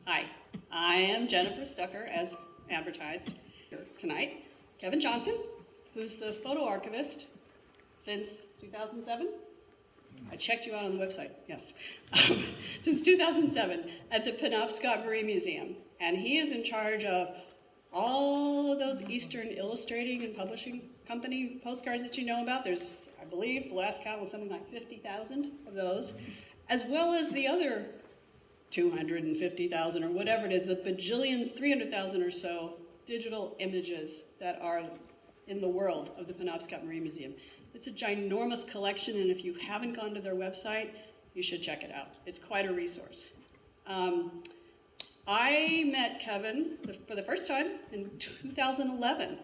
Hi, I am Jennifer Stucker, as advertised here tonight. Kevin Johnson, who's the photo archivist since 2007. I checked you out on the website, yes. Since 2007 at the Penobscot Marine Museum. And he is in charge of all of those Eastern Illustrating and Publishing Company postcards that you know about. There's, I believe, the last count was something like 50,000 of those, as well as the other 250,000 or whatever it is, the bajillions, 300,000 or so digital images that are in the world of the Penobscot Marine Museum. It's a ginormous collection, and if you haven't gone to their website, you should check it out. It's quite a resource. I met Kevin for the first time in 2011. It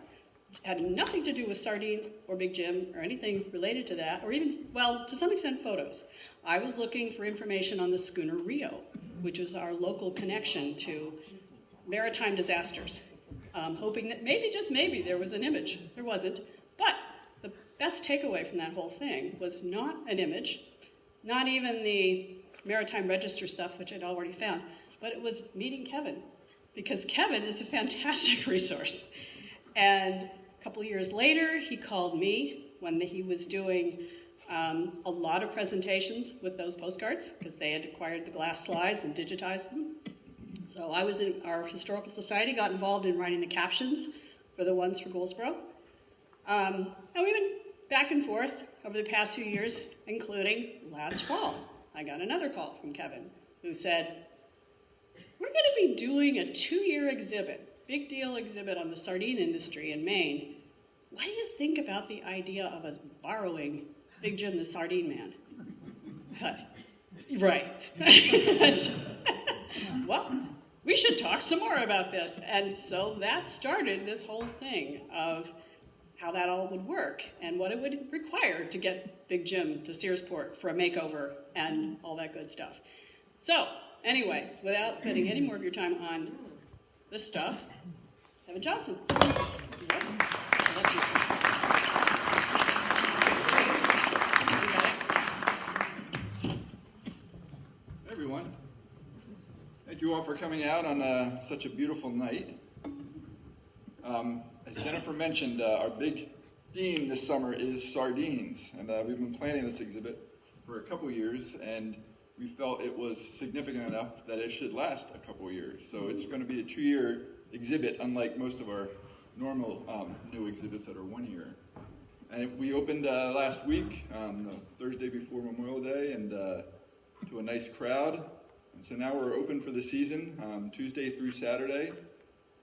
had nothing to do with sardines or Big Jim or anything related to that, or even, well, to some extent, photos. I was looking for information on the schooner Rio, which is our local connection to maritime disasters, hoping that maybe, just maybe, there was an image. There wasn't. But the best takeaway from that whole thing was not an image, not even the maritime register stuff, which I'd already found, but it was meeting Kevin, because Kevin is a fantastic resource. And a couple of years later, he called me when he was doing a lot of presentations with those postcards, because they had acquired the glass slides and digitized them. So I was in our historical society, got involved in writing the captions for the ones for Gouldsboro. And we've been back and forth over the past few years, including last fall. I got another call from Kevin who said, we're going to be doing a 2-year exhibit, big deal exhibit on the sardine industry in Maine. What do you think about the idea of us borrowing Big Jim the Sardine Man? Right. Well, we should talk some more about this. And so that started this whole thing of how that all would work and what it would require to get Big Jim to Searsport for a makeover and all that good stuff. So, anyway, without spending any more of your time on this stuff, Kevin Johnson. Yep. Hey everyone. Thank you all for coming out on such a beautiful night. As Jennifer mentioned, our big theme this summer is sardines, and we've been planning this exhibit for a couple years, and we felt it was significant enough that it should last a couple years. So it's going to be a 2-year exhibit, unlike most of our normal new exhibits that are 1 year. And we opened last week, the Thursday before Memorial Day, and to a nice crowd. And so now we're open for the season, Tuesday through Saturday.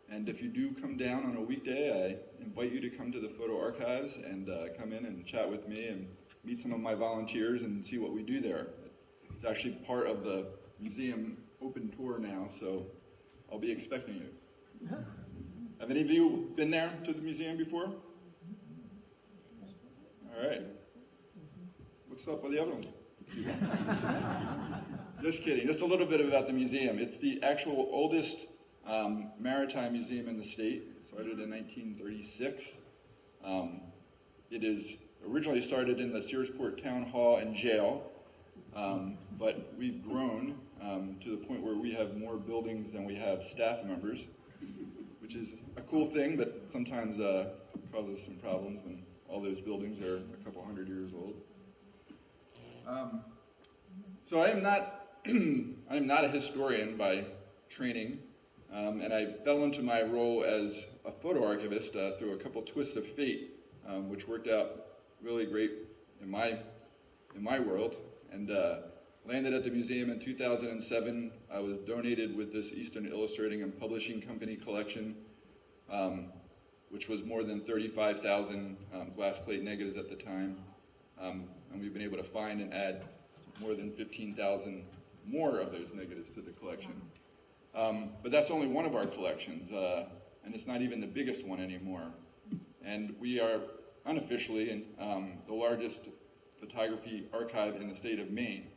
And if you do come down on a weekday, I invite you to come to the photo archives and come in and chat with me and meet some of my volunteers and see what we do there. It's actually part of the museum open tour now, so I'll be expecting you. Have any of you been there to the museum before? All right. What's up with the other ones? Just kidding. Just a little bit about the museum. It's the actual oldest maritime museum in the state. It started in 1936. It is originally started in the Searsport Town Hall and Jail, but we've grown to the point where we have more buildings than we have staff members, which is a cool thing, but sometimes causes some problems when all those buildings are a couple hundred years old. So I am not a historian by training, and I fell into my role as a photo archivist through a couple twists of fate, which worked out really great in my world, and landed at the museum in 2007. I was donated with this Eastern Illustrating and Publishing Company collection, which was more than 35,000 glass plate negatives at the time, and we've been able to find and add more than 15,000 more of those negatives to the collection. But that's only one of our collections, and it's not even the biggest one anymore. And we are unofficially the largest photography archive in the state of Maine.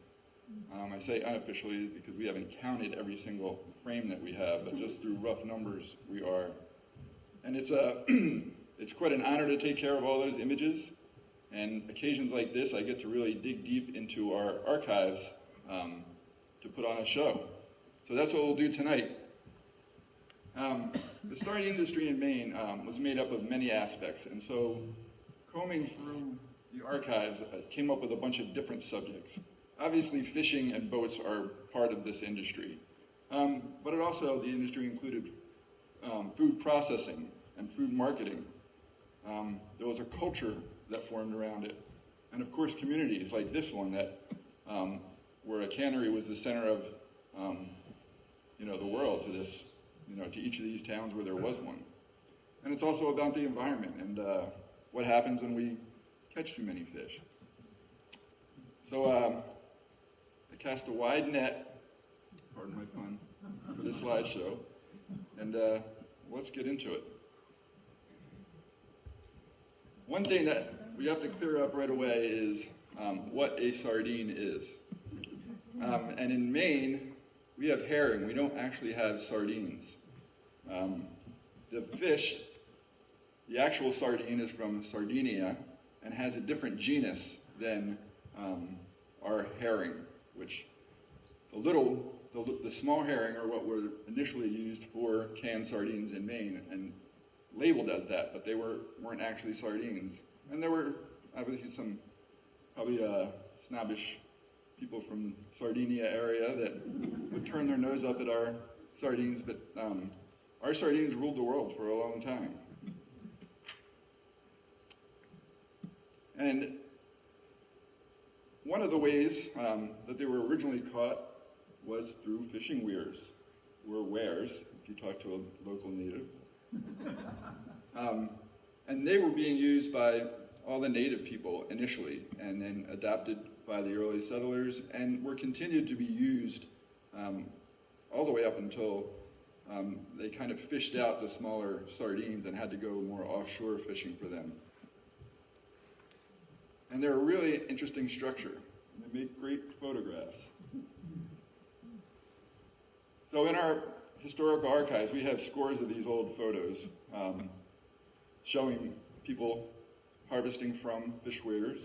I say unofficially because we haven't counted every single frame that we have, but just through rough numbers, we are. And it's quite an honor to take care of all those images. And occasions like this, I get to really dig deep into our archives to put on a show. So that's what we'll do tonight. The sardine industry in Maine was made up of many aspects, and so combing through the archives came up with a bunch of different subjects. Obviously, fishing and boats are part of this industry, but it also, the industry included food processing and food marketing. There was a culture that formed around it, and of course, communities like this one that where a cannery was the center of the world to this, to each of these towns where there was one. And it's also about the environment and what happens when we catch too many fish. So I cast a wide net, pardon my pun, for this slideshow, and let's get into it. One thing that we have to clear up right away is what a sardine is. And in Maine, we have herring. We don't actually have sardines. The fish, the actual sardine is from Sardinia and has a different genus than our herring, which the small herring are what were initially used for canned sardines in Maine and labeled as that, but they weren't actually sardines. And there were obviously some probably snobbish people from Sardinia area that would turn their nose up at our sardines, but our sardines ruled the world for a long time. And one of the ways that they were originally caught was through fishing weirs, or wares, if you talk to a local native. And they were being used by all the native people initially, and then adopted by the early settlers, and were continued to be used all the way up until they kind of fished out the smaller sardines and had to go more offshore fishing for them. And they're a really interesting structure. They make great photographs. So in our historical archives, we have scores of these old photos showing people harvesting from fish weirs.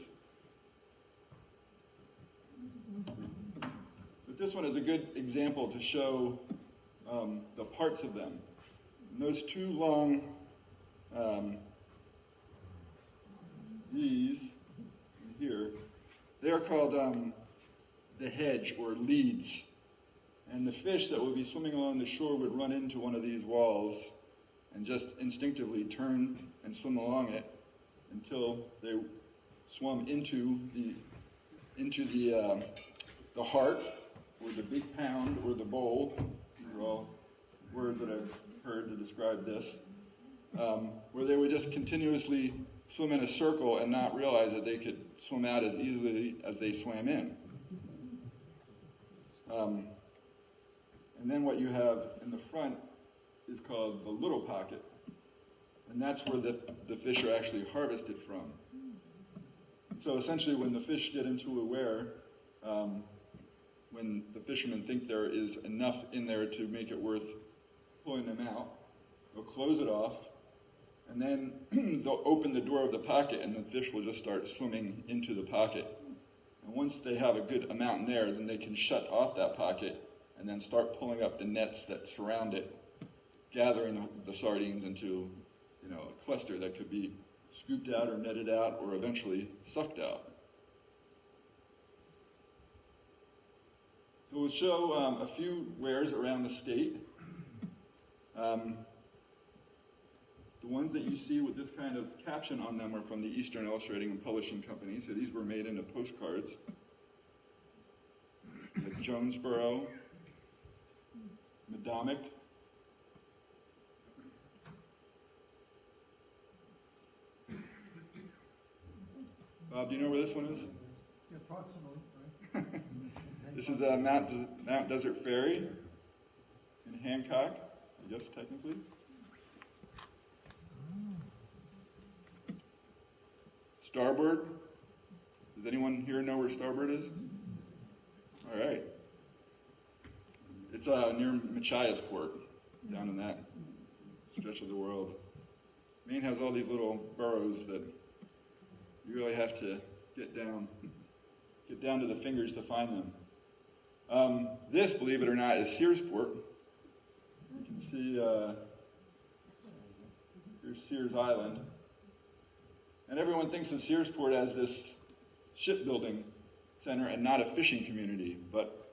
But this one is a good example to show the parts of them. And those two long, these here, they are called the hedge or leads. And the fish that would be swimming along the shore would run into one of these walls and just instinctively turn and swim along it until they swum into the heart, or the big pound, or the bowl. These are all words that I've heard to describe this, where they would just continuously swim in a circle and not realize that they could swim out as easily as they swam in. And then what you have in the front is called the little pocket, and that's where the fish are actually harvested from. So essentially when the fish get into a weir, when the fishermen think there is enough in there to make it worth pulling them out, they'll close it off, and then they'll open the door of the pocket and the fish will just start swimming into the pocket. And once they have a good amount in there, then they can shut off that pocket and then start pulling up the nets that surround it, gathering the sardines into a cluster that could be scooped out or netted out or eventually sucked out. So we'll show a few weirs around the state. The ones that you see with this kind of caption on them are from the Eastern Illustrating and Publishing Company, so these were made into postcards. Like Jonesboro, Madomic, Bob, do you know where this one is? Approximately, right? This is Mount Desert Ferry in Hancock, I guess technically. Starboard. Does anyone here know where Starboard is? All right. It's near Machiasport, down in that stretch of the world. Maine has all these little boroughs that you really have to get down to the fingers to find them. This, believe it or not, is Searsport. You can see here's Sears Island. And everyone thinks of Searsport as this shipbuilding center and not a fishing community. But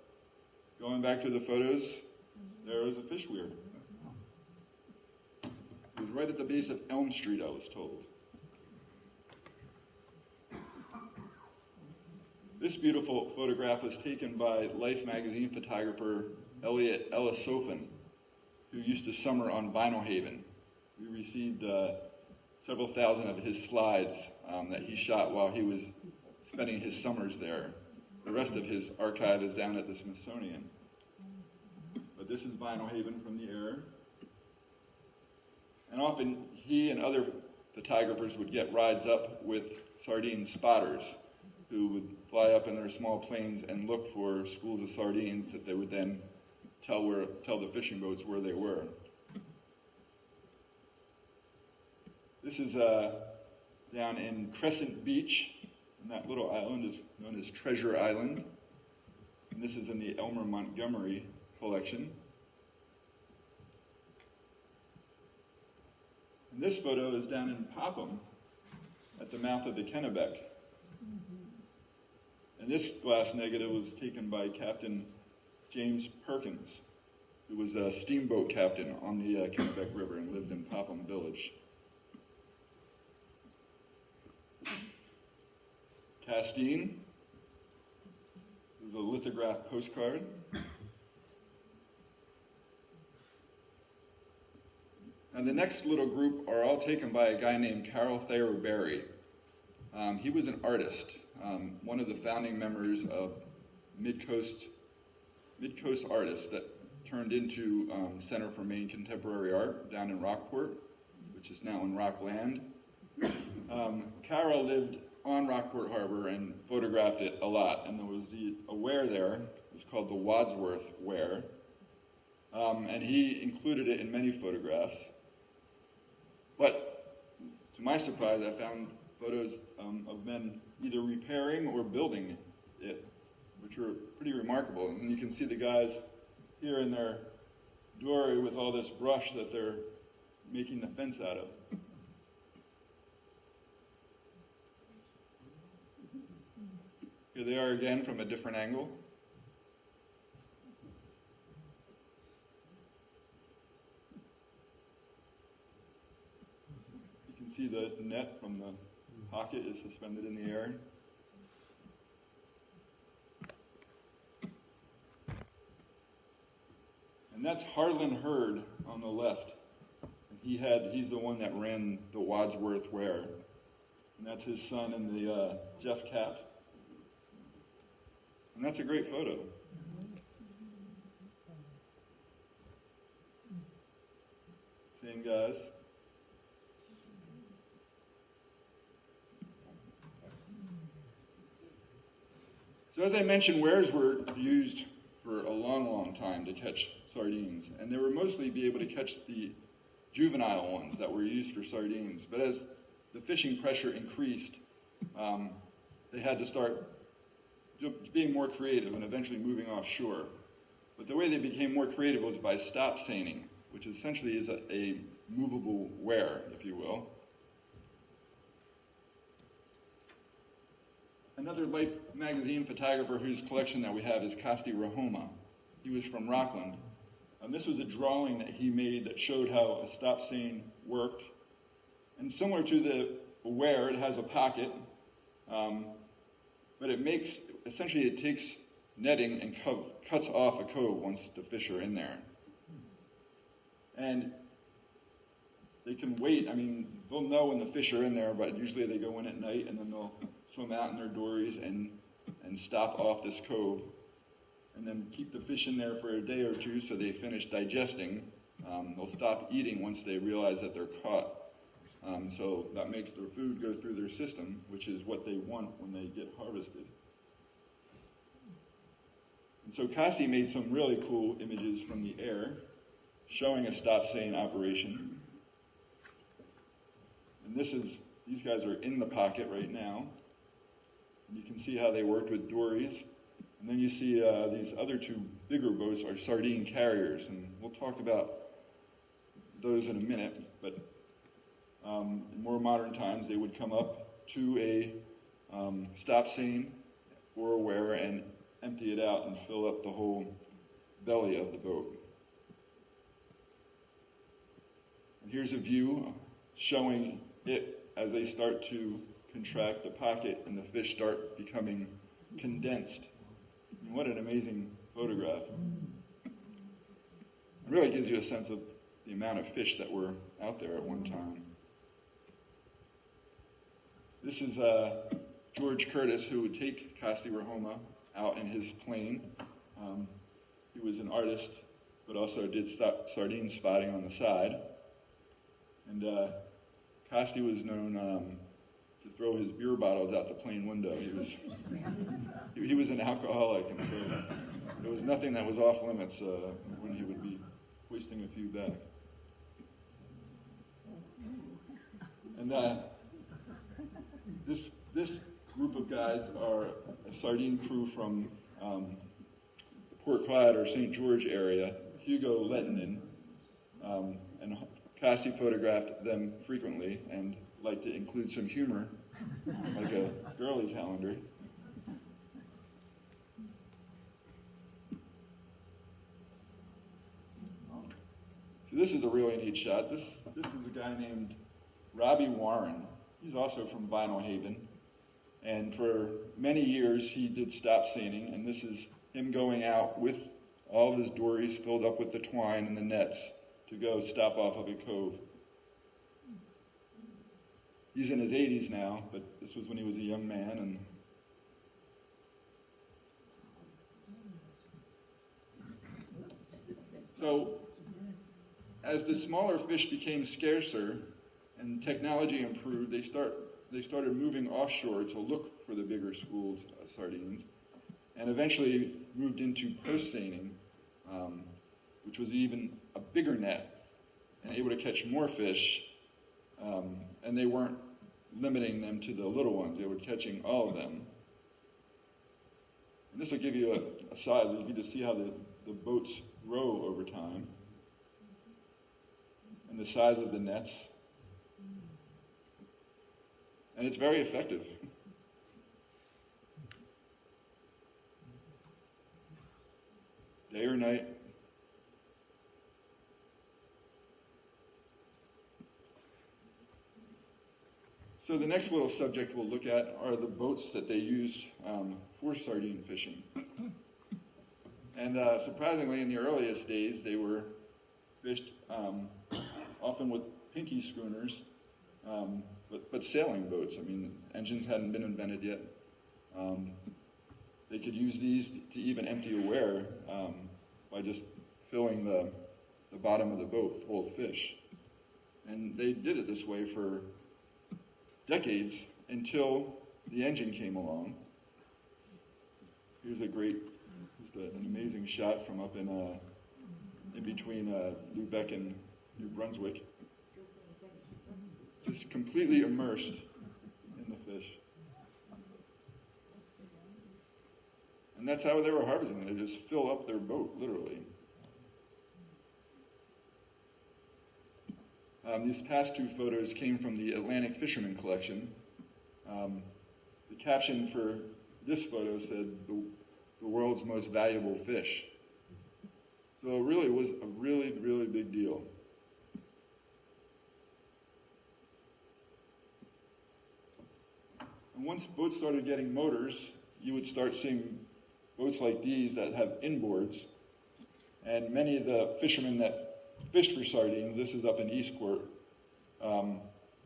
going back to the photos, there was a fish weir. It was right at the base of Elm Street, I was told. This beautiful photograph was taken by Life magazine photographer Elliot Ellisophin, who used to summer on Vinyl Haven. We received several thousand of his slides that he shot while he was spending his summers there. The rest of his archive is down at the Smithsonian. But this is Vinyl Haven from the air. And often he and other photographers would get rides up with sardine spotters who would fly up in their small planes and look for schools of sardines that they would then tell the fishing boats where they were. This is down in Crescent Beach, and that little island is known as Treasure Island. And this is in the Elmer Montgomery collection. And this photo is down in Popham at the mouth of the Kennebec. And this glass negative was taken by Captain James Perkins, who was a steamboat captain on the Kennebec River and lived in Popham Village. Castine. This is a lithograph postcard. And the next little group are all taken by a guy named Carol Thayer Berry. He was an artist, one of the founding members of Mid-Coast Artists that turned into Center for Maine Contemporary Art down in Rockport, which is now in Rockland. Carol lived on Rockport Harbor and photographed it a lot, and there was a ware there. It was called the Wadsworth Ware, and he included it in many photographs. But to my surprise, I found photos of men either repairing or building it, which were pretty remarkable. And you can see the guys here in their dory with all this brush that they're making the fence out of. Here they are again from a different angle. You can see the net from the pocket is suspended in the air. And that's Harlan Hurd on the left. He's the one that ran the Wadsworth Ware. And that's his son in the Jeff cap. And that's a great photo. Same guys. So as I mentioned, wares were used for a long, long time to catch sardines. And they were mostly be able to catch the juvenile ones that were used for sardines. But as the fishing pressure increased, they had to start being more creative and eventually moving offshore. But the way they became more creative was by stop seining, which essentially is a movable ware, if you will. Another Life magazine photographer whose collection that we have is Costi Rahoma. He was from Rockland. And this was a drawing that he made that showed how a stop seine worked. And similar to the ware, it has a pocket, but essentially it takes netting and cuts off a cove once the fish are in there. And they can wait. I mean, they'll know when the fish are in there, but usually they go in at night and then they'll swim out in their dories and stop off this cove and then keep the fish in there for a day or two so they finish digesting. They'll stop eating once they realize that they're caught. So that makes their food go through their system, which is what they want when they get harvested. And so Costi made some really cool images from the air showing a stop seine operation. And these guys are in the pocket right now. And you can see how they worked with dories And then you see these other two bigger boats are sardine carriers, and we'll talk about those in a minute, but in more modern times they would come up to a stop seine or a weir and empty it out and fill up the whole belly of the boat. And here's a view showing it as they start to contract the pocket and the fish start becoming condensed. I mean, what an amazing photograph. It really gives you a sense of the amount of fish that were out there at one time. This is George Curtis, who would take Costi Rahoma out in his plane. He was an artist, but also did sardine spotting on the side. And Costi was known to throw his beer bottles out the plane window. He was an alcoholic, and so there was nothing that was off limits when he would be hoisting a few back. And this group of guys are a sardine crew from the Port Clyde or St. George area, Hugo Lettinen, and Costi photographed them frequently and liked to include some humor, like a girly calendar. So this is a really neat shot. This is a guy named Robbie Warren. He's also from Vinyl Haven. And for many years, he did stop seining, and this is him going out with all of his dories filled up with the twine and the nets to go stop off of a cove. He's in his 80s now, but this was when he was a young man. And so, as the smaller fish became scarcer and technology improved, they started moving offshore to look for the bigger schools of sardines, and eventually moved into purse seining, which was even a bigger net and able to catch more fish. And they weren't limiting them to the little ones. They were catching all of them. And this will give you a size. You can just see how the boats grow over time and the size of the nets. And it's very effective. Day or night. So the next little subject we'll look at are the boats that they used for sardine fishing. And surprisingly, in the earliest days, they were fished often with pinky schooners, but sailing boats. I mean, engines hadn't been invented yet. They could use these to even empty a weir by just filling the bottom of the boat full of fish. And they did it this way for decades until the engine came along. Here's an amazing shot from up in between Lubeck and New Brunswick. Just completely immersed in the fish. And that's how they were harvesting. They just fill up their boat, literally. These past two photos came from the Atlantic Fisherman Collection. The caption for this photo said, the world's most valuable fish. So it really was a really, really big deal. And once boats started getting motors, you would start seeing boats like these that have inboards. And many of the fishermen that fished for sardines, this is up in Eastport,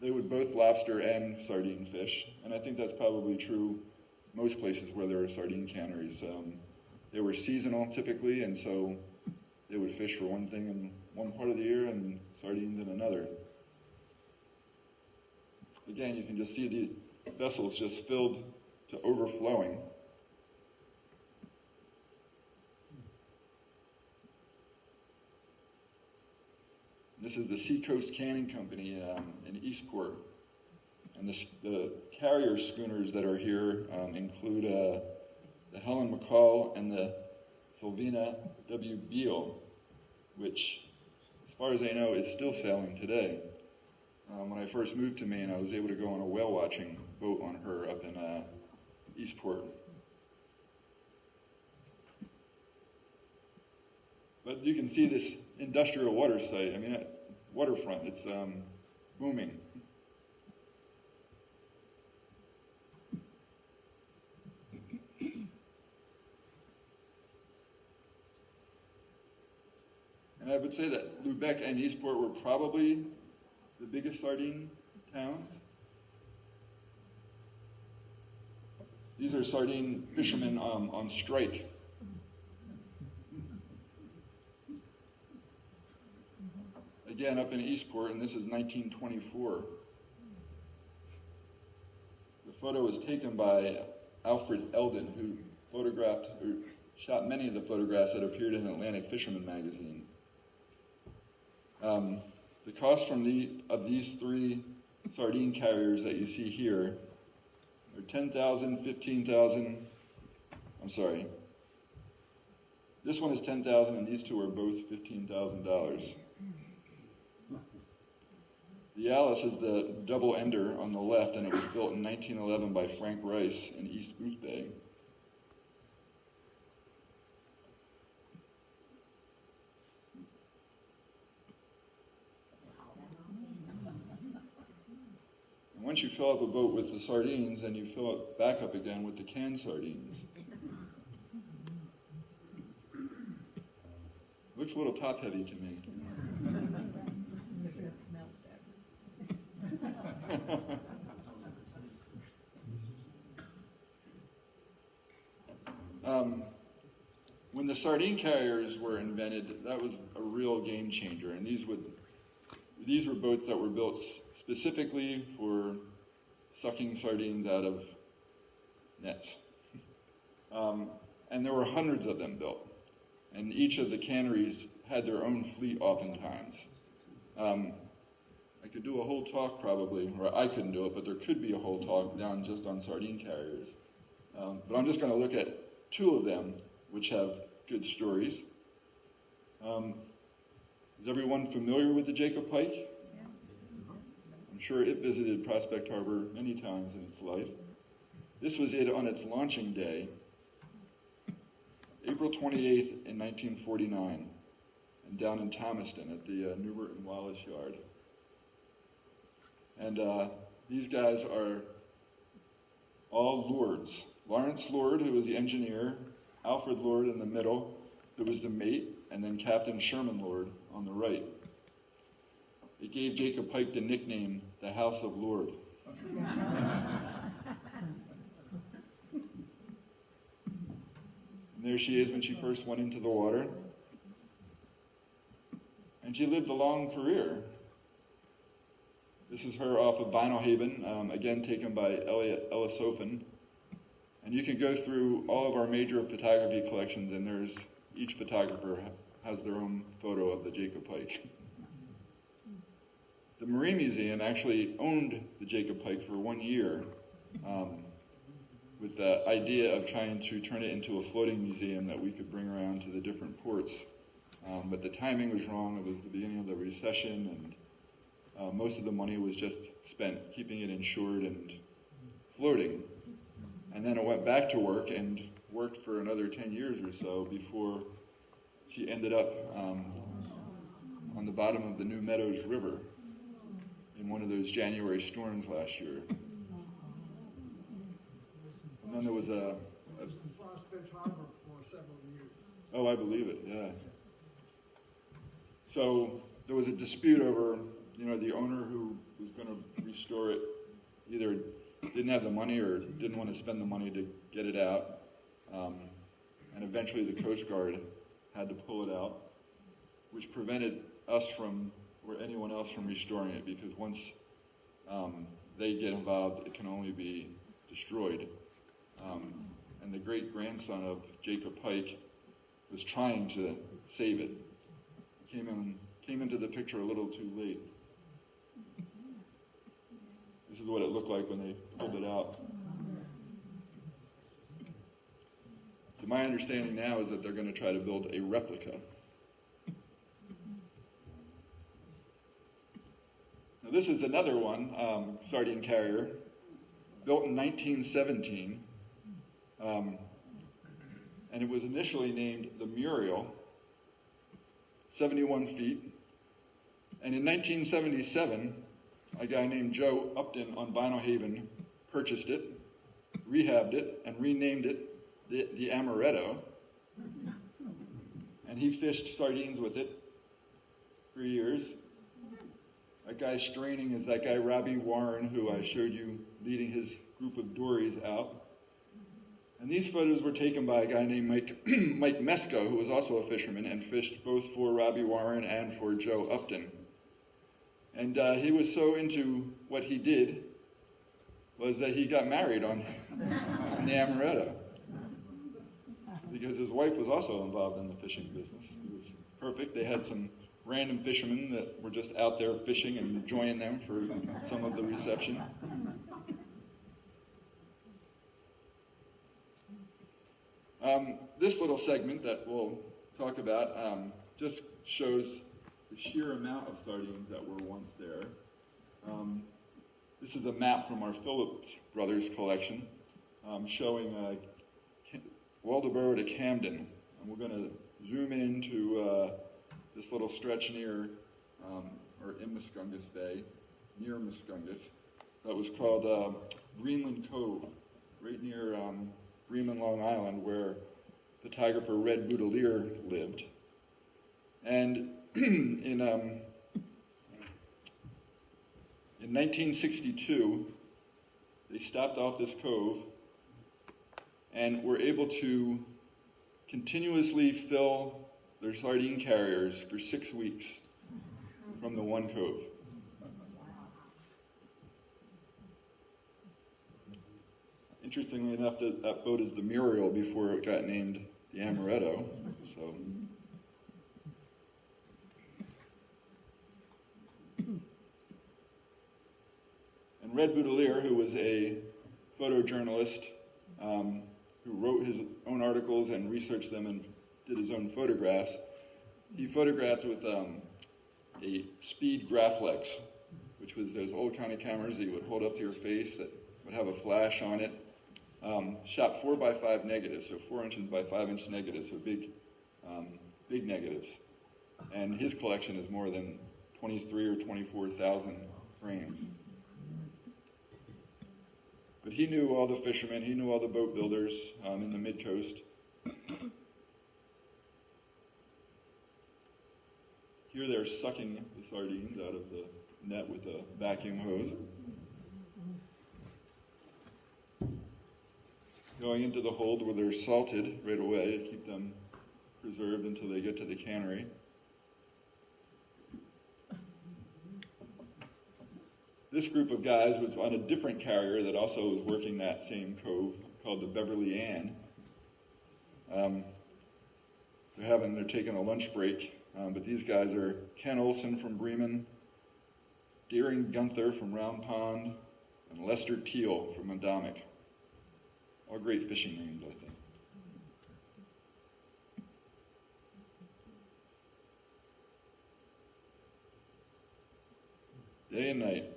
they would both lobster and sardine fish. And I think that's probably true most places where there are sardine canneries. They were seasonal typically, and so they would fish for one thing in one part of the year and sardines in another. Again, you can just see the vessels just filled to overflowing. This is the Seacoast Canning Company in Eastport. And the carrier schooners that are here include the Helen McCall and the Sylvina W. Beale, which, as far as I know, is still sailing today. When I first moved to Maine, I was able to go on a whale watching boat on her up in Eastport. But you can see this industrial water site. I mean, waterfront, it's booming. And I would say that Lubec and Eastport were probably the biggest sardine towns. These are sardine fishermen on strike. Again, up in Eastport, and this is 1924. The photo was taken by Alfred Eldon, who photographed or shot many of the photographs that appeared in Atlantic Fisherman magazine. The cost of these three sardine carriers that you see here are $10,000, $15,000. I'm sorry. This one is $10,000, and these two are both $15,000. The Alice is the double ender on the left, and it was built in 1911 by Frank Rice in East Booth Bay. And once you fill up a boat with the sardines, then you fill it back up again with the canned sardines. Looks a little top-heavy to me. When the sardine carriers were invented, that was a real game changer, and these were boats that were built specifically for sucking sardines out of nets. And there were hundreds of them built, and each of the canneries had their own fleet oftentimes. I could do a whole talk probably, or I couldn't do it, but there could be a whole talk down just on sardine carriers. But I'm just going to look at two of them, which have good stories. Is everyone familiar with the Jacob Pike? Yeah. I'm sure it visited Prospect Harbor many times in its life. This was it on its launching day, April 28th in 1949, and down in Thomaston at the Newbert and Wallace Yard. And these guys are all Lords. Lawrence Lord, who was the engineer, Alfred Lord in the middle, who was the mate, and then Captain Sherman Lord on the right. It gave Jacob Pike the nickname, the House of Lord. And there she is when she first went into the water. And she lived a long career. This is her off of Vinyl Haven, again taken by Elliot Ellisofen. And you can go through all of our major photography collections, and each photographer has their own photo of the Jacob Pike. The Marine Museum actually owned the Jacob Pike for 1 year, with the idea of trying to turn it into a floating museum that we could bring around to the different ports. But the timing was wrong. It was the beginning of the recession, and most of the money was just spent keeping it insured and floating. And then it went back to work and worked for another 10 years or so before she ended up on the bottom of the New Meadows River in one of those January storms last year. And then there was a Prospect Harbor for several years. Oh, I believe it, yeah. So there was a dispute over, the owner who was going to restore it either didn't have the money or didn't want to spend the money to get it out. And eventually the Coast Guard had to pull it out, which prevented us from, or anyone else from restoring it, because once they get involved, it can only be destroyed. And the great-grandson of Jacob Pike was trying to save it. Came into the picture a little too late. This is what it looked like when they pulled it out. So my understanding now is that they're going to try to build a replica. Now this is another one, sardine carrier, built in 1917, and it was initially named the Muriel, 71 feet. And in 1977, a guy named Joe Upton on Vinyl Haven purchased it, rehabbed it, and renamed it the Amaretto. And he fished sardines with it for years. That guy straining is that guy Robbie Warren, who I showed you leading his group of dories out. And these photos were taken by a guy named Mike Mesco, who was also a fisherman and fished both for Robbie Warren and for Joe Upton. And he was so into what he did was that he got married on the Amaretto, because his wife was also involved in the fishing business. It was perfect. They had some random fishermen that were just out there fishing and enjoying them for some of the reception. This little segment that we'll talk about just shows the sheer amount of sardines that were once there. This is a map from our Phillips Brothers collection showing Gouldsboro to Camden. And we're going to zoom into this little stretch near, or in Muscungus Bay, near Muscungus, that was called Greenland Cove, right near Bremen, Long Island, where photographer Red Boudelier lived. And in 1962, they stopped off this cove and were able to continuously fill their sardine carriers for 6 weeks from the one cove. Interestingly enough, that boat is the Muriel before it got named the Amaretto. So. And Red Boudelier, who was a photojournalist who wrote his own articles and researched them and did his own photographs, he photographed with a speed Graflex, which was those old kind of cameras that you would hold up to your face that would have a flash on it. Shot 4x5 negatives, so 4 inches by 5 inch negatives, so big negatives. And his collection is more than 23 or 24,000 frames. But he knew all the fishermen, he knew all the boat builders in the mid-coast. Here they're sucking the sardines out of the net with a vacuum hose. Going into the hold where they're salted right away to keep them preserved until they get to the cannery. This group of guys was on a different carrier that also was working that same cove called the Beverly Ann. They're taking a lunch break, but these guys are Ken Olson from Bremen, Deering Gunther from Round Pond, and Lester Teal from Mondomic. All great fishing names, I think. Day and night.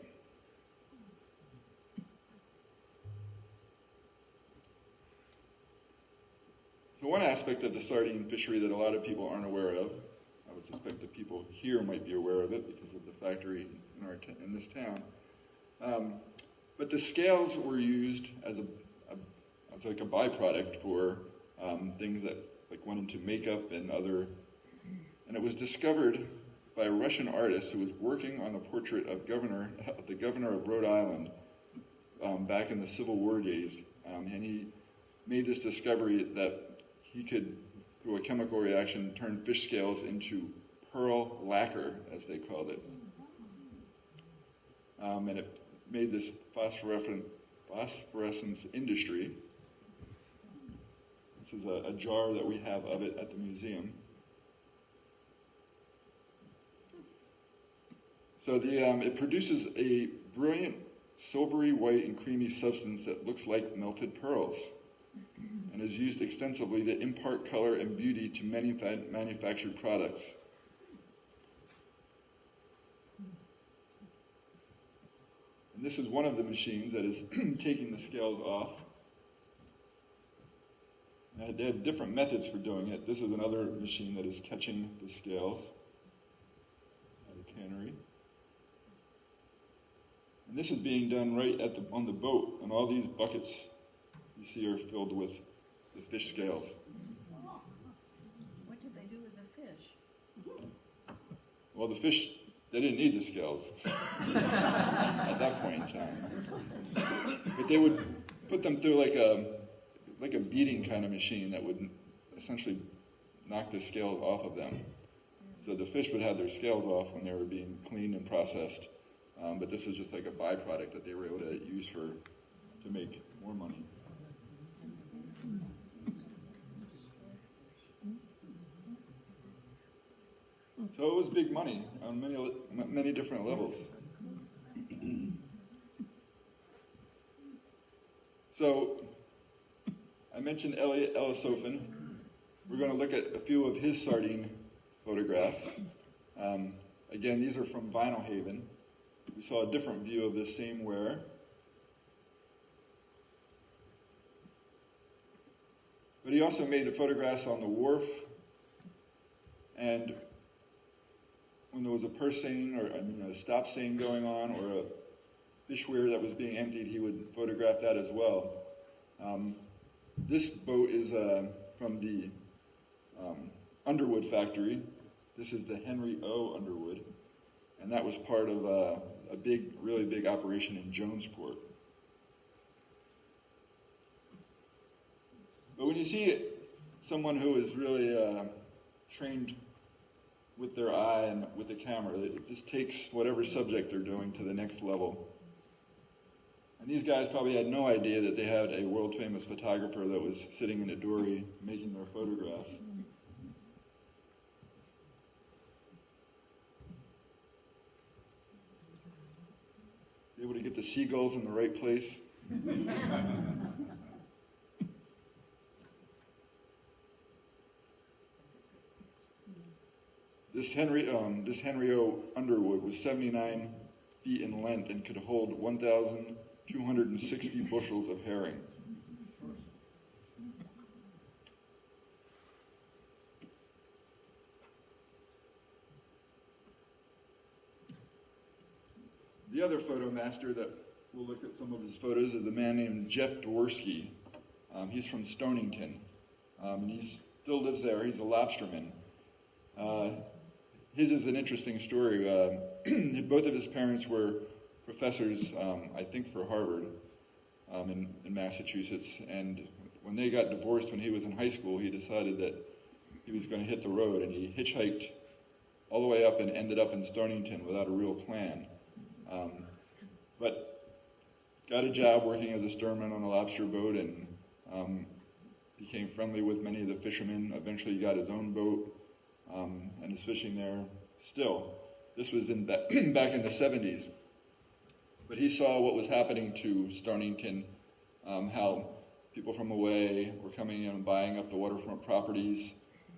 So one aspect of the sardine fishery that a lot of people aren't aware of, I would suspect that people here might be aware of it because of the factory in this town, but the scales were used as like a byproduct for things that like went into makeup and other, and it was discovered by a Russian artist who was working on a portrait of the governor of Rhode Island back in the Civil War days, and he made this discovery that he could, through a chemical reaction, turn fish scales into pearl lacquer, as they called it, and it made this phosphorescence industry. This is a jar that we have of it at the museum. So it produces a brilliant silvery white and creamy substance that looks like melted pearls. and is used extensively to impart color and beauty to many manufactured products. And this is one of the machines that is taking the scales off. They have different methods for doing it. This is another machine that is catching the scales at a cannery. And this is being done right on the boat, and all these buckets you see are filled with the fish scales. What did they do with the fish? Well, the fish, they didn't need the scales at that point in time. But they would put them through like a beating kind of machine that would essentially knock the scales off of them. So the fish would have their scales off when they were being cleaned and processed. But this was just like a byproduct that they were able to use to make more money. So it was big money on many different levels. So I mentioned Elliot Ellisophin. We're going to look at a few of his sardine photographs. Again, these are from Vinyl Haven. We saw a different view of this same ware. But he also made the photographs on the wharf, and when there was a purse seine or a stop seine going on, or a fish weir that was being emptied, he would photograph that as well. This boat is from the Underwood factory. This is the Henry O. Underwood, and that was part of a really big operation in Jonesport. But when you see someone who is really trained with their eye and with the camera, it just takes whatever subject they're doing to the next level. And these guys probably had no idea that they had a world-famous photographer that was sitting in a dory making their photographs. Able to get the seagulls in the right place. This Henry O. Underwood was 79 feet in length and could hold 1,260 bushels of herring. The other photo master that we'll look at some of his photos is a man named Jeff Dworsky. He's from Stonington, and he still lives there. He's a lobsterman. His is an interesting story. Both of his parents were professors, I think, for Harvard in Massachusetts. And when they got divorced when he was in high school, he decided that he was going to hit the road, and he hitchhiked all the way up and ended up in Stonington without a real plan. But got a job working as a storeman on a lobster boat, and became friendly with many of the fishermen. Eventually he got his own boat and is fishing there still. This was back in the 70s. But he saw what was happening to Stonington, how people from away were coming in and buying up the waterfront properties,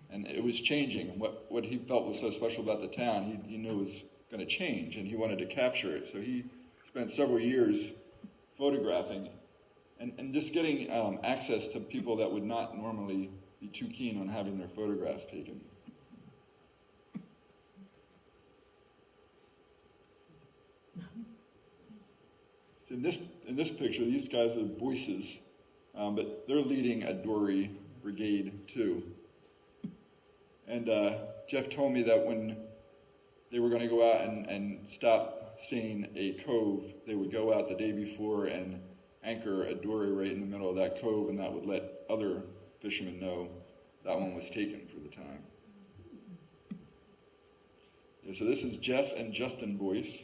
and it was changing. And what he felt was so special about the town, he knew was going to change, and he wanted to capture it. So he spent several years photographing and just getting access to people that would not normally be too keen on having their photographs taken. So in this picture, these guys are Boyces, but they're leading a dory brigade too. And Jeff told me that when they were going to go out and stop seeing a cove, they would go out the day before and anchor a dory right in the middle of that cove, and that would let other fishermen know that one was taken for the time. Yeah, so this is Jeff and Justin Boyce.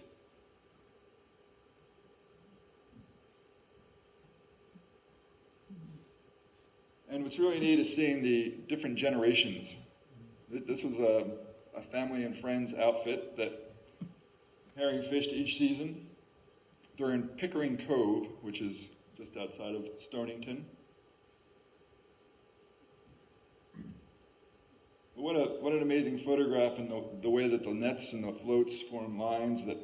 And what's really neat is seeing the different generations. This was a family and friends outfit that herring fished each season. They're in Pickering Cove, which is just outside of Stonington. what an amazing photograph, and the way that the nets and the floats form lines that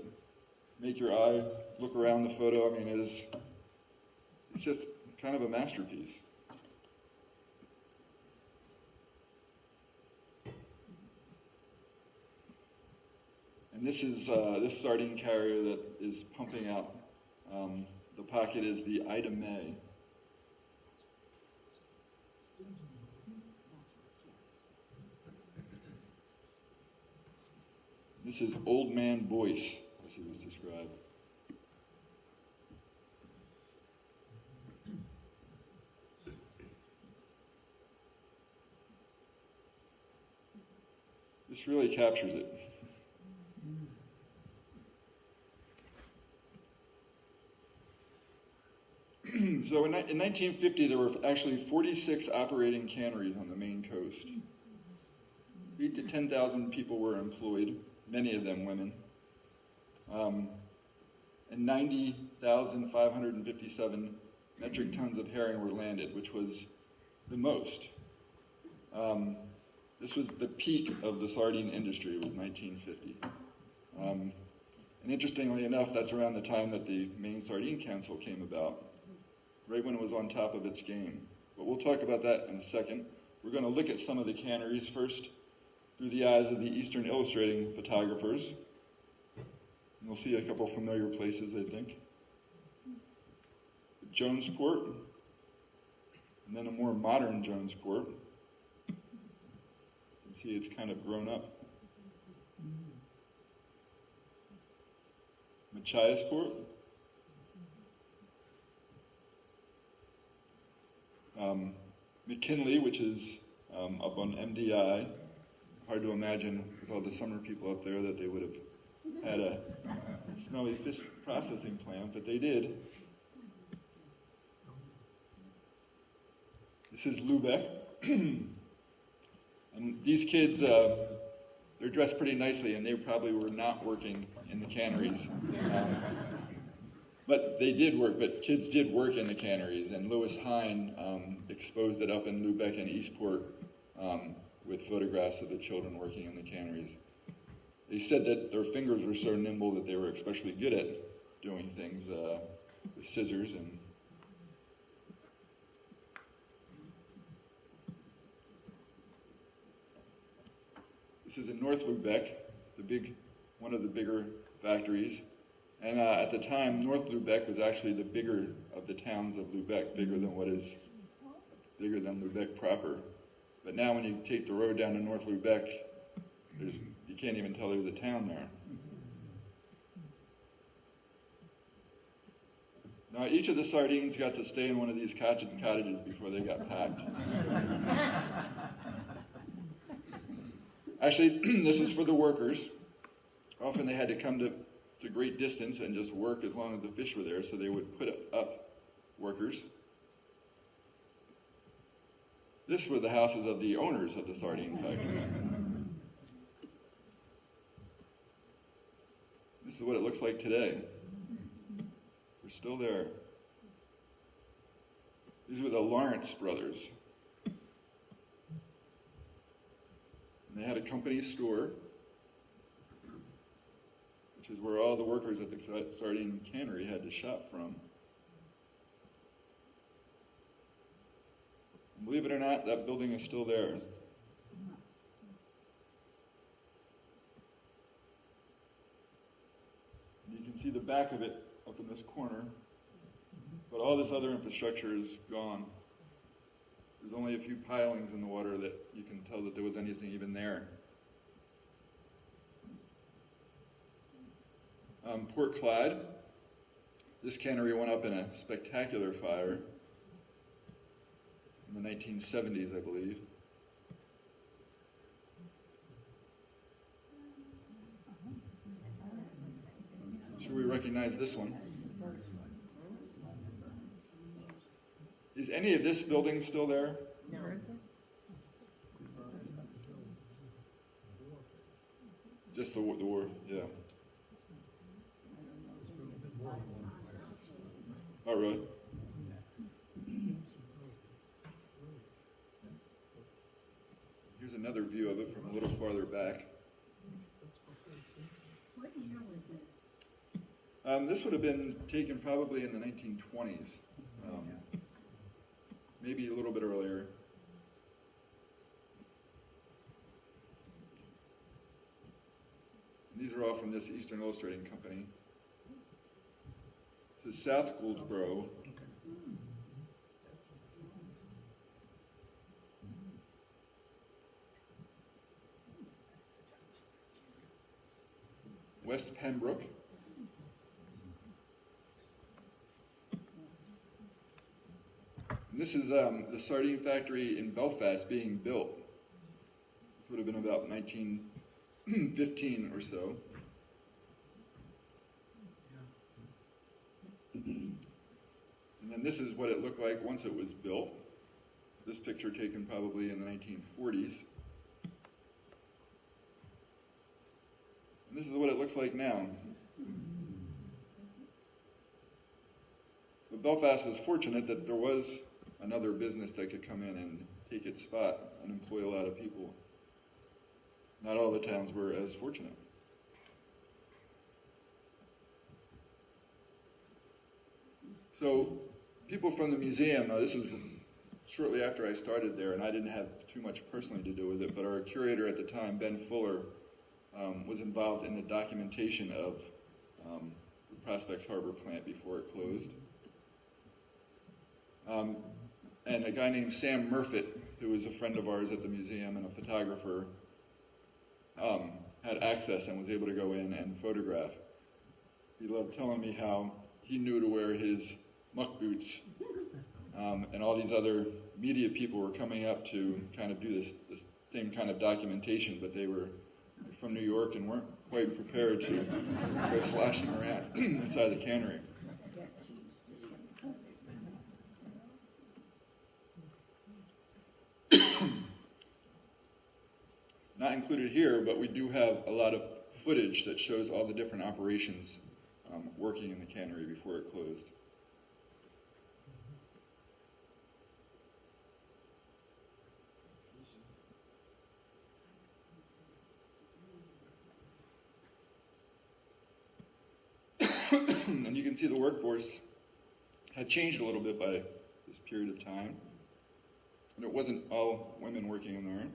make your eye look around the photo. I mean, it's just kind of a masterpiece. And this is this sardine carrier that is pumping out. The pocket is the Ida May. This is Old Man Boyce, as he was described. This really captures it. So in 1950, there were actually 46 operating canneries on the Maine coast. 8,000 to 10,000 people were employed, many of them women. And 90,557 metric tons of herring were landed, which was the most. This was the peak of the sardine industry, was 1950. And interestingly enough, that's around the time that the Maine Sardine Council came about, right when it was on top of its game. But we'll talk about that in a second. We're going to look at some of the canneries first through the eyes of the Eastern Illustrating photographers. And we'll see a couple familiar places, I think. Jonesport, and then a more modern Jonesport. You can see it's kind of grown up. Machiasport. McKinley, which is up on MDI. Hard to imagine with all the summer people up there that they would have had a smelly fish processing plant, but they did. This is Lubeck. And these kids, they're dressed pretty nicely, and they probably were not working in the canneries. But they did work, but kids did work in the canneries, and Lewis Hine exposed it up in Lubeck and Eastport with photographs of the children working in the canneries. They said that their fingers were so nimble that they were especially good at doing things with scissors. And this is in North Lubeck, one of the bigger factories. And at the time, North Lubeck was actually the bigger of the towns of Lubeck, bigger than Lubeck proper. But now when you take the road down to North Lubeck, you can't even tell there's a town there. Now, each of the sardines got to stay in one of these cottages before they got packed. Actually, this is for the workers. Often they had to come to great distance and just work as long as the fish were there, so they would put up workers. This were the houses of the owners of the sardine factory. This is what it looks like today. We're still there. These were the Lawrence brothers. And they had a company store, which is where all the workers at the sardine cannery had to shop from. And believe it or not, that building is still there. And you can see the back of it up in this corner, but all this other infrastructure is gone. There's only a few pilings in the water that you can tell that there was anything even there. Port Clyde, this cannery went up in a spectacular fire in the 1970s, I believe. I'm sure we recognize this one. Is any of this building still there? No. Just the wharf, yeah. Oh, really? Here's another view of it from a little farther back. What year was this? This would have been taken probably in the 1920s, maybe a little bit earlier. And these are all from this Eastern Illustrating Company. This is South Gouldsboro. West Pembroke. And this is the sardine factory in Belfast being built. This would have been about 1915 or so. And then this is what it looked like once it was built. This picture taken probably in the 1940s. And this is what it looks like now. But Belfast was fortunate that there was another business that could come in and take its spot and employ a lot of people. Not all the towns were as fortunate. So people from the museum, this was shortly after I started there, and I didn't have too much personally to do with it, but our curator at the time, Ben Fuller, was involved in the documentation of the Prospects Harbor plant before it closed. And a guy named Sam Murfitt, who was a friend of ours at the museum and a photographer, had access and was able to go in and photograph. He loved telling me how he knew to wear his muck boots, and all these other media people were coming up to kind of do this same kind of documentation, but they were from New York and weren't quite prepared to go sloshing around inside the cannery. Not included here, but we do have a lot of footage that shows all the different operations working in the cannery before it closed. And you can see the workforce had changed a little bit by this period of time. And it wasn't all women working in there.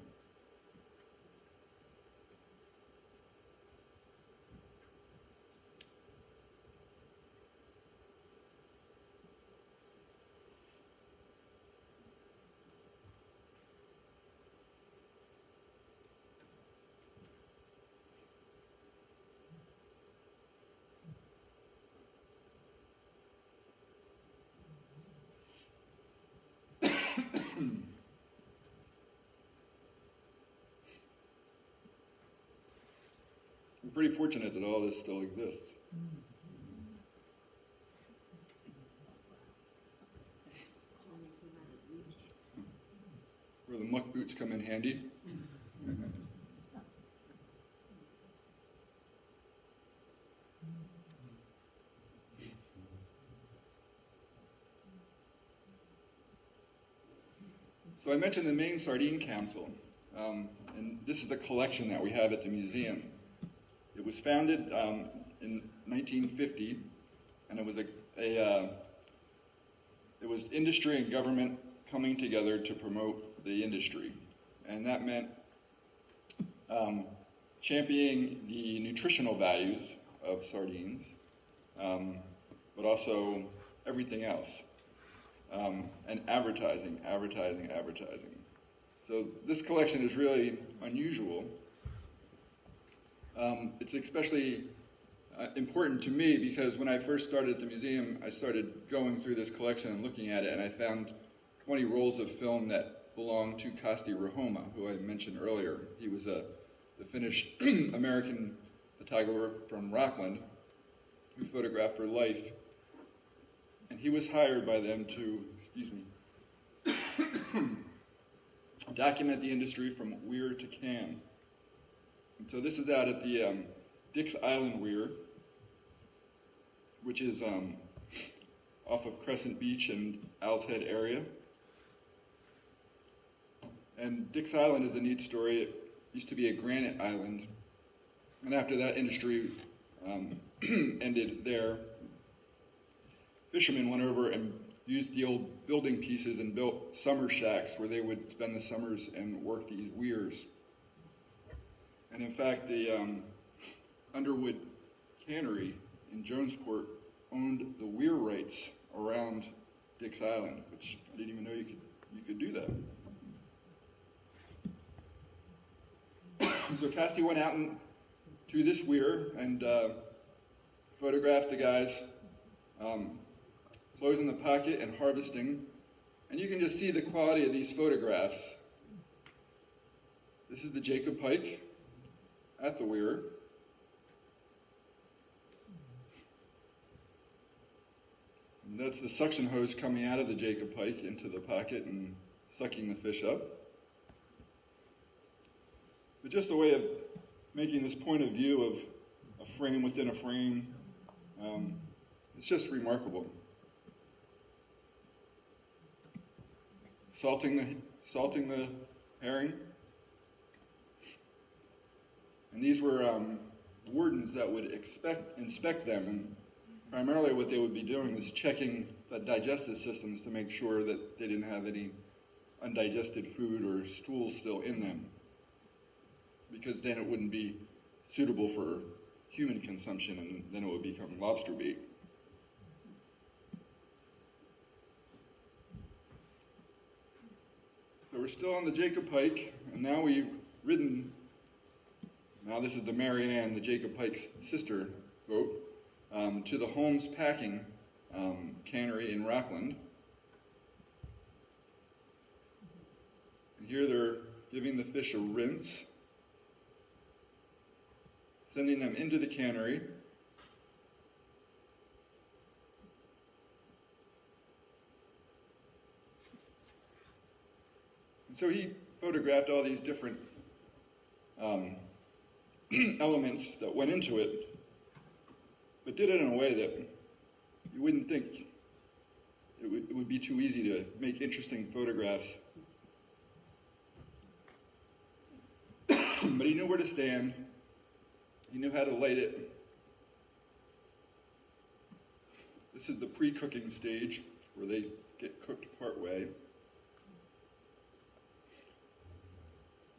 I'm pretty fortunate that all this still exists. Where the muck boots come in handy. So I mentioned the Maine Sardine Council, and this is a collection that we have at the museum. It was founded in 1950, and it was it was industry and government coming together to promote the industry, and that meant championing the nutritional values of sardines, but also everything else, and advertising. So this collection is really unusual. It's especially important to me because when I first started at the museum, I started going through this collection and looking at it, and I found 20 rolls of film that belonged to Kasti Rahoma, who I mentioned earlier. He was the Finnish American photographer from Rockland who photographed her life. And he was hired by them to, document the industry from weir to can. And so this is out at the Dix Island Weir, which is off of Crescent Beach and Owl's Head area. And Dick's Island is a neat story. It used to be a granite island. And after that industry ended there, fishermen went over and used the old building pieces and built summer shacks where they would spend the summers and work these weirs. And in fact, the Underwood Cannery in Jonesport owned the weir rights around Dick's Island, which I didn't even know you could do that. So Cassie went out to this weir and photographed the guys closing the pocket and harvesting. And you can just see the quality of these photographs. This is the Jacob pike at the weir. And that's the suction hose coming out of the Jacob pike into the pocket and sucking the fish up. But just a way of making this point of view of a frame within a frame, it's just remarkable. Salting the herring. And these were wardens that would inspect them, and primarily what they would be doing is checking the digestive systems to make sure that they didn't have any undigested food or stool still in them, because then it wouldn't be suitable for human consumption, and then it would become lobster bait. So we're still on the Jacob Pike, and now now this is the Mary Ann, the Jacob Pike's sister boat, to the Holmes Packing Cannery in Rockland. And here they're giving the fish a rinse, sending them into the cannery. And so he photographed all these different elements that went into it, but did it in a way that you wouldn't think it would be too easy to make interesting photographs. But he knew where to stand. He knew how to light it. This is the pre-cooking stage where they get cooked part way.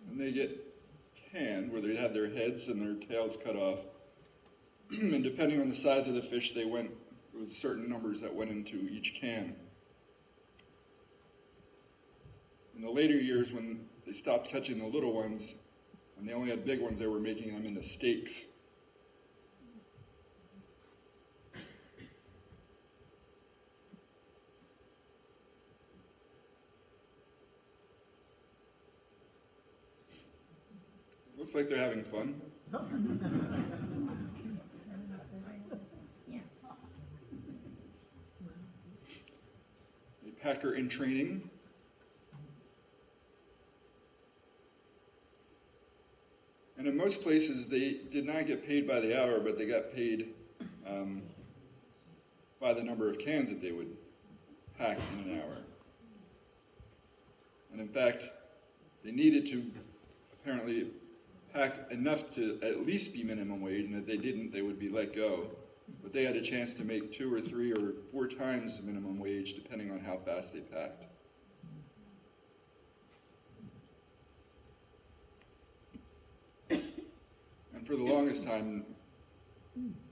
And they get canned, where they have their heads and their tails cut off. And depending on the size of the fish, there was certain numbers that went into each can. In the later years, when they stopped catching the little ones, and they only had big ones, they were making them into steaks. Looks like they're having fun. A packer in training. And in most places, they did not get paid by the hour, but they got paid by the number of cans that they would pack in an hour. And in fact, they needed to apparently pack enough to at least be minimum wage, and if they didn't, they would be let go. But they had a chance to make 2 or 3 or 4 times the minimum wage, depending on how fast they packed. And for the longest time,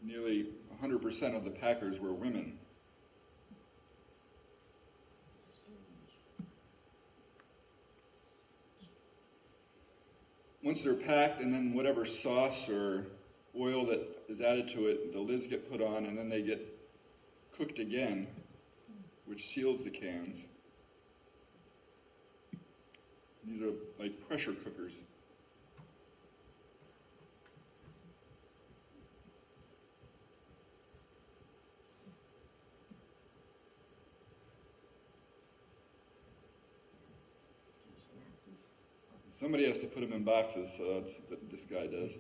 nearly 100% of the packers were women. Once they're packed, and then whatever sauce or oil that is added to it, the lids get put on, and then they get cooked again, which seals the cans. These are like pressure cookers. Somebody has to put them in boxes, so that's what this guy does.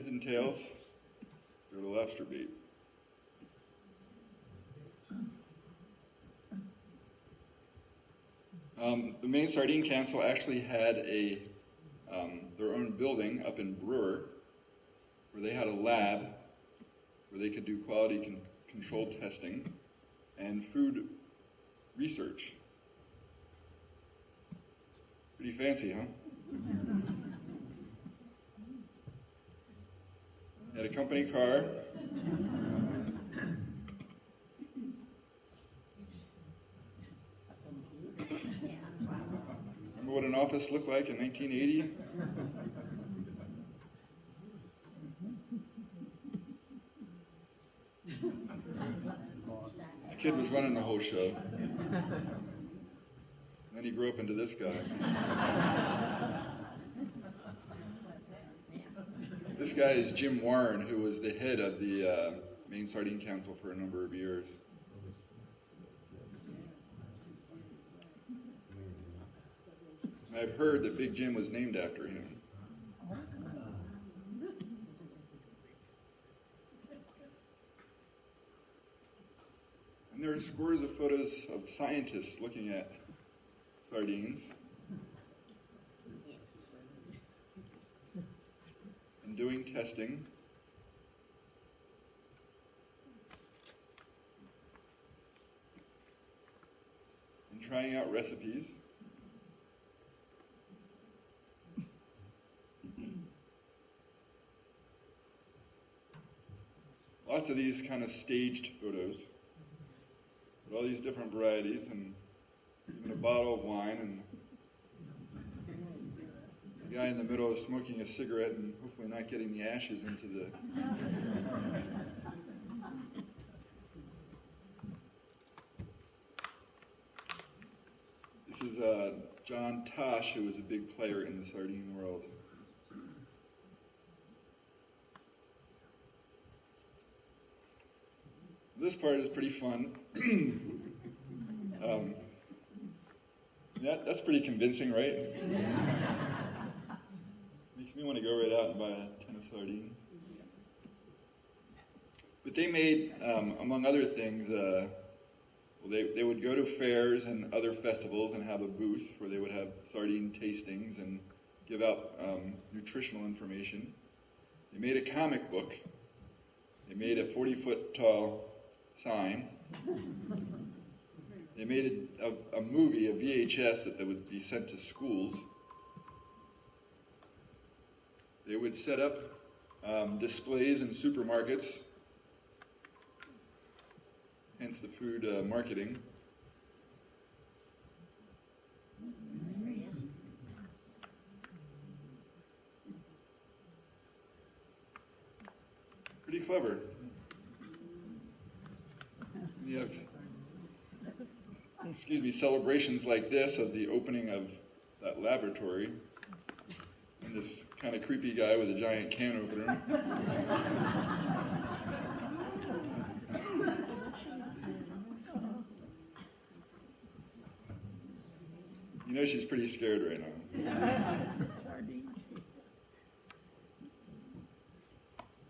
heads and tails, they're the lobster bait. The Maine Sardine Council actually had their own building up in Brewer, where they had a lab where they could do quality control testing and food research. Pretty fancy, huh? Had a company car. Remember what an office looked like in 1980? This kid was running the whole show. And then he grew up into this guy. This guy is Jim Warren, who was the head of the Maine Sardine Council for a number of years. And I've heard that Big Jim was named after him. And there are scores of photos of scientists looking at sardines and doing testing. And trying out recipes. Lots of these kind of staged photos with all these different varieties, and even a bottle of wine, and the guy in the middle is smoking a cigarette and hopefully not getting the ashes into the... This is John Tosh, who was a big player in the sardine world. This part is pretty fun. Yeah, that's pretty convincing, right? Makes me want to go right out and buy a ton of sardines. But they made, among other things, they would go to fairs and other festivals and have a booth where they would have sardine tastings and give out nutritional information. They made a comic book. They made a 40-foot tall sign. They made a movie, a VHS, that would be sent to schools. They would set up displays in supermarkets, hence the food marketing. Pretty clever. You have, celebrations like this of the opening of that laboratory, and this kind of creepy guy with a giant can opener. You know she's pretty scared right now.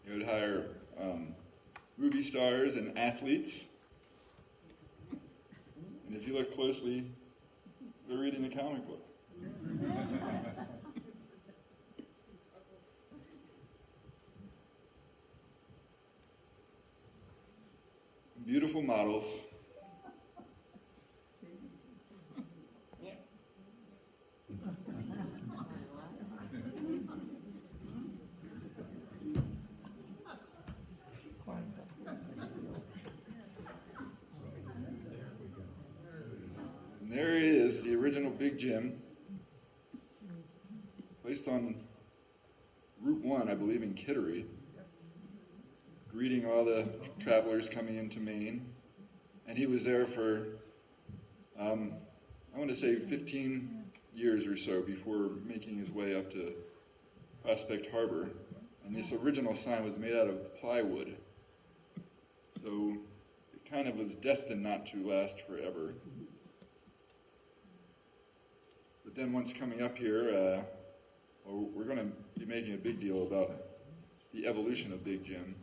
You would hire movie stars and athletes. And if you look closely, they're reading the comic book. Beautiful models. There it is, the original Big Jim, placed on Route 1, I believe, in Kittery, greeting all the travelers coming into Maine. And he was there for, I want to say 15 years or so before making his way up to Prospect Harbor. And this original sign was made out of plywood. So it kind of was destined not to last forever. But then once coming up here, we're going to be making a big deal about the evolution of Big Jim.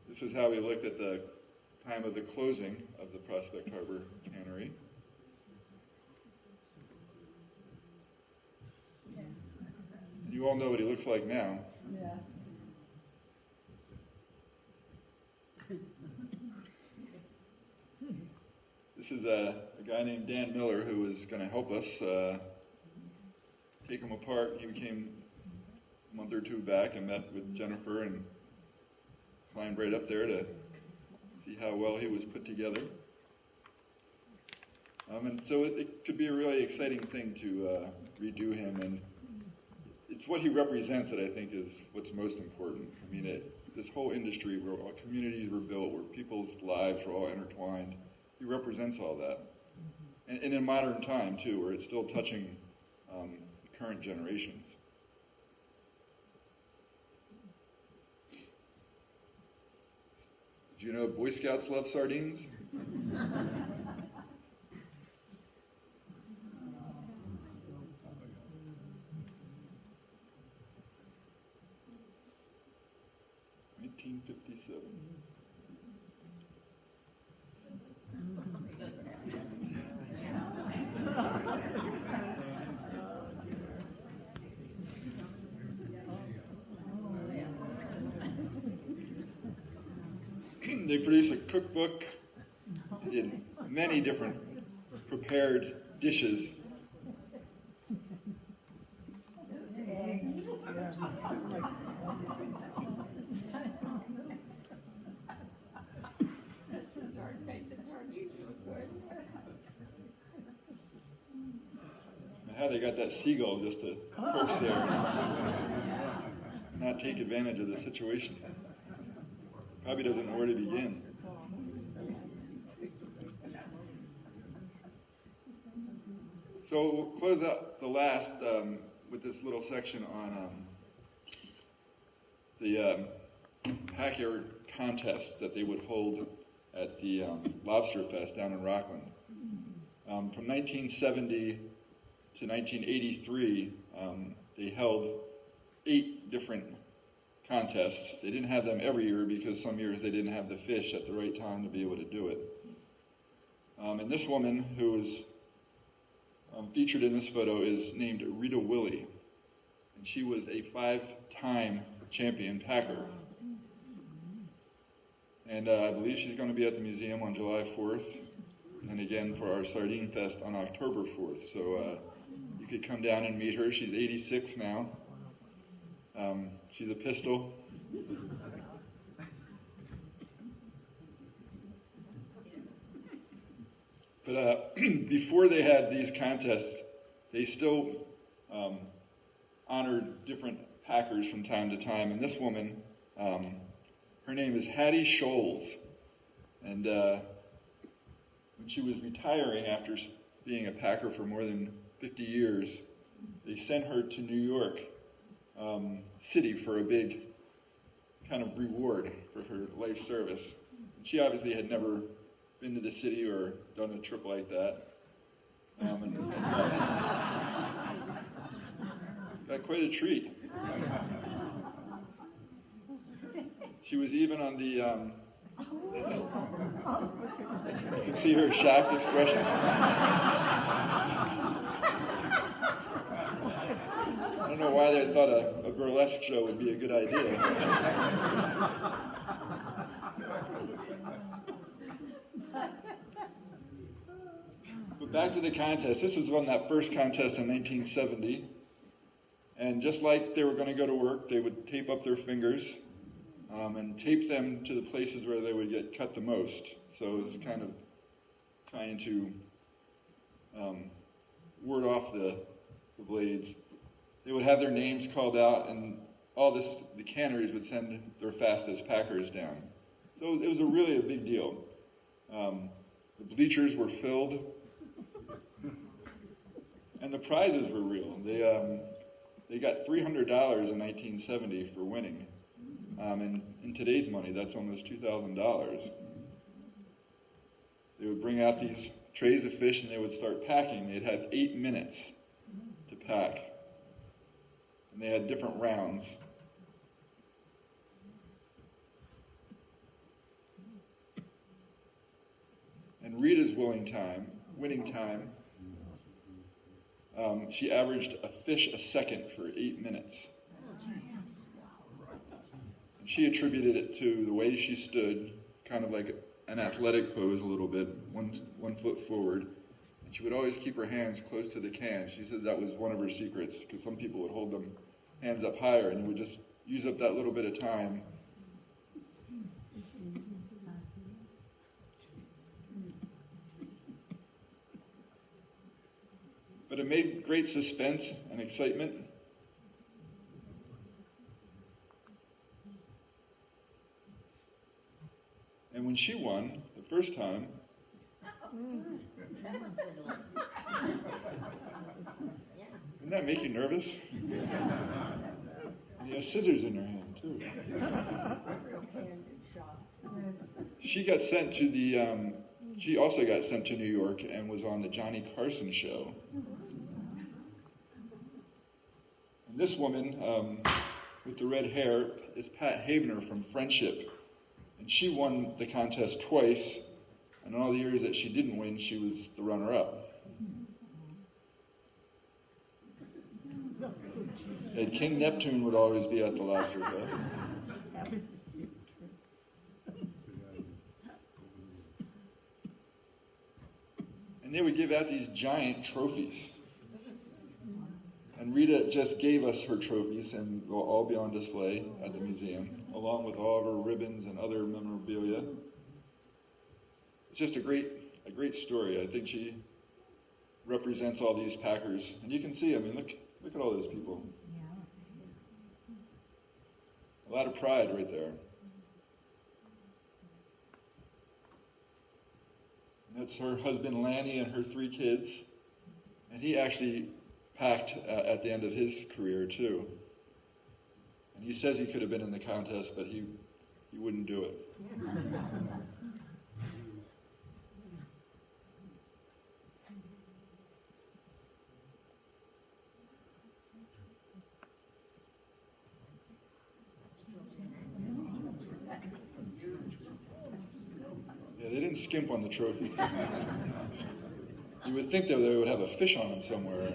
This is how we looked at the time of the closing of the Prospect Harbor cannery. You all know what he looks like now. Yeah. This is a guy named Dan Miller who was going to help us take him apart. He came a month or two back and met with Jennifer and climbed right up there to see how well he was put together. And so it could be a really exciting thing to redo him, and it's what he represents that I think is what's most important. I mean, this whole industry where all communities were built, where people's lives were all intertwined, he represents all that. And in modern time, too, where it's still touching current generations. Do you know Boy Scouts love sardines? They produce a cookbook in many different prepared dishes. How they got that seagull just to perch there and not take advantage of the situation. Probably doesn't know where to begin. So we'll close out the last with this little section on the pack-air contests that they would hold at the Lobster Fest down in Rockland. From 1970 to 1983, they held 8 different contests. They didn't have them every year because some years they didn't have the fish at the right time to be able to do it. And this woman who is featured in this photo is named Rita Willie, and she was a 5-time champion packer. And I believe she's going to be at the museum on July 4th, and again for our Sardine Fest on October 4th. So you could come down and meet her. She's 86 now. She's a pistol. But before they had these contests, they still honored different packers from time to time. And this woman, her name is Hattie Scholes. And when she was retiring after being a packer for more than 50 years, they sent her to New York City for a big kind of reward for her life service. And she obviously had never been to the city or done a trip like that. Got quite a treat. She was even on the, you can see her shocked expression. I don't know why they thought a burlesque show would be a good idea. But back to the contest. This was on that first contest in 1970. And just like they were going to go to work, they would tape up their fingers and tape them to the places where they would get cut the most. So it was kind of trying to ward off the blades. They would have their names called out, and the canneries would send their fastest packers down. So it was really a big deal. The bleachers were filled, and the prizes were real. They got $300 in 1970 for winning. And in today's money, that's almost $2,000. They would bring out these trays of fish and they would start packing. They'd have 8 minutes to pack. and they had different rounds. And Rita's winning time, she averaged a fish a second for 8 minutes. And she attributed it to the way she stood, kind of like an athletic pose a little bit, one foot forward. And she would always keep her hands close to the can. She said that was one of her secrets, because some people would hold them hands up higher, and you would just use up that little bit of time. But it made great suspense and excitement. And when she won the first time, didn't that make you nervous? You have scissors in her hand, too. She got sent to the, she also got sent to New York and was on the Johnny Carson show. And this woman with the red hair is Pat Havener from Friendship. And she won the contest twice, and in all the years that she didn't win, she was the runner-up. And King Neptune would always be at the Lobster Fest. And they would give out these giant trophies. And Rita just gave us her trophies, and they'll all be on display at the museum, along with all of her ribbons and other memorabilia. It's just a great story. I think she represents all these Packers. And you can see, I mean, look at all those people. A lot of pride right there. And that's her husband Lanny and her 3 kids. And he actually packed at the end of his career too. And he says he could have been in the contest, but he wouldn't do it. Yeah, they didn't skimp on the trophies. You would think that they would have a fish on them somewhere.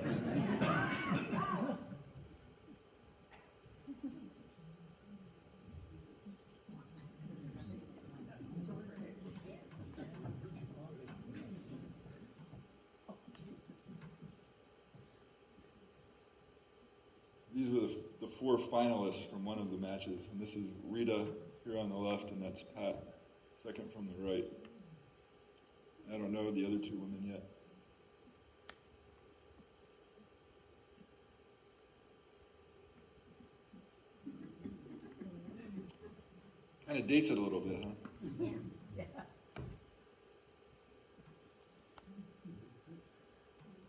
These were the 4 finalists from one of the matches. And this is Rita here on the left, and that's Pat, second from the right. I don't know the other 2 women yet. Kind of dates it a little bit, huh?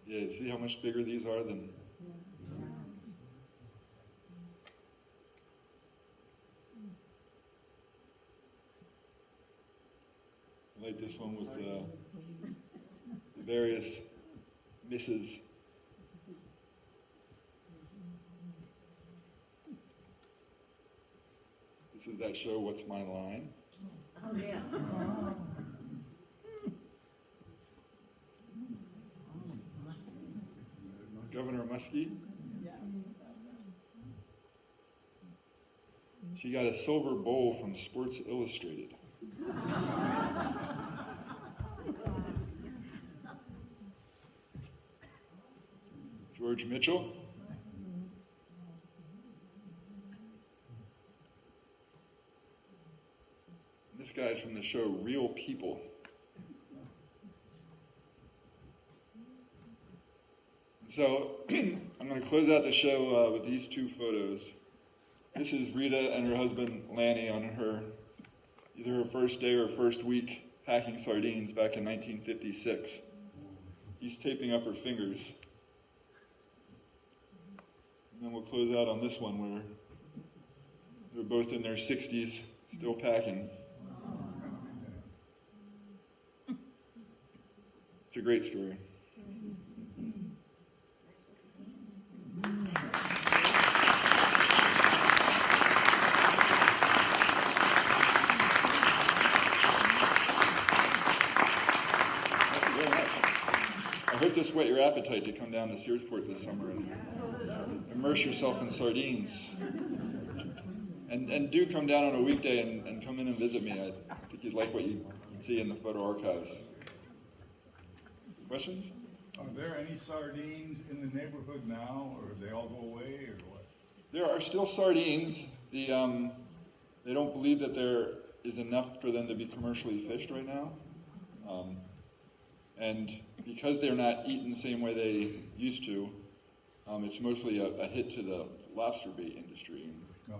Yeah, see how much bigger these are than... I like this one with the various misses. This is that show, What's My Line? Oh, yeah. Governor Muskie. She got a silver bowl from Sports Illustrated. George Mitchell. This guy's from the show Real People. So I'm going to close out the show with these 2 photos. This is Rita and her husband Lanny on either her first day or first week packing sardines back in 1956. He's taping up her fingers. And then we'll close out on this one where they're both in their 60s, still packing. It's a great story. I hope this whet your appetite to come down to Searsport this summer and immerse yourself in sardines. And do come down on a weekday and come in and visit me. I think you'd like what you see in the photo archives. Questions? Are there any sardines in the neighborhood now, or they all go away, or what? There are still sardines. They don't believe that there is enough for them to be commercially fished right now. And because they're not eaten the same way they used to, it's mostly a hit to the lobster bait industry. No.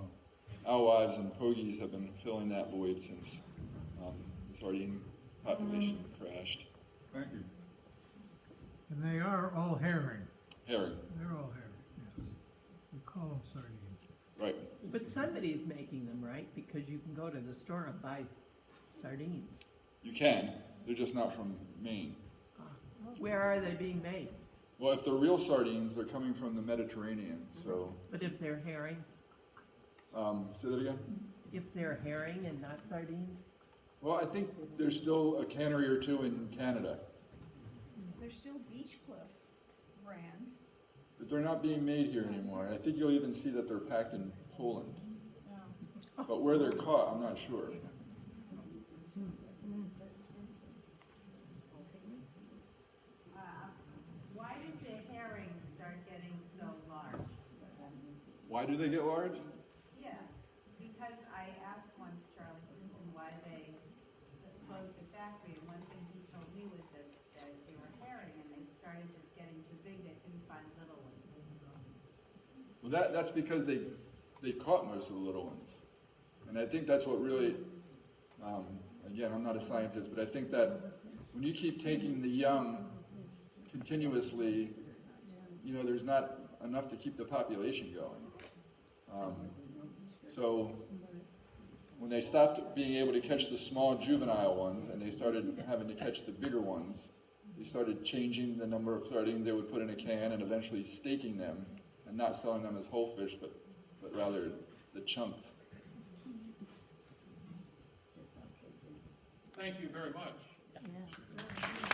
Alewives and pogies have been filling that void since the sardine population crashed. Thank you. And they are all herring. Herring, They're all herring, yes. We call them sardines. right. But somebody's making them, right? Because you can go to the store and buy sardines. You can. They're just not from Maine. Where are they being made? Well, if they're real sardines, they're coming from the Mediterranean. So, But if they're herring, say that again? if they're herring and not sardines? Well, I think there's still a cannery or two in Canada, There's still Beach Cliff brand. but they're not being made here anymore. I think you'll even see that they're packed in Poland. But where they're caught, I'm not sure. Why did the herring start getting so large? Why do they get large? Yeah, because I asked once Charlie Stinson why they closed the factory, and one thing he told me was that they were herring, and they started just getting too big, they couldn't find little ones. Well, that's because they caught most of the little ones. And I think that's what really, again, I'm not a scientist, but I think that when you keep taking the young continuously, there's not enough to keep the population going. So when they stopped being able to catch the small juvenile ones and they started having to catch the bigger ones, they started changing the number of sardines they would put in a can and eventually staking them and not selling them as whole fish, but rather the chunks. Thank you very much. Yeah.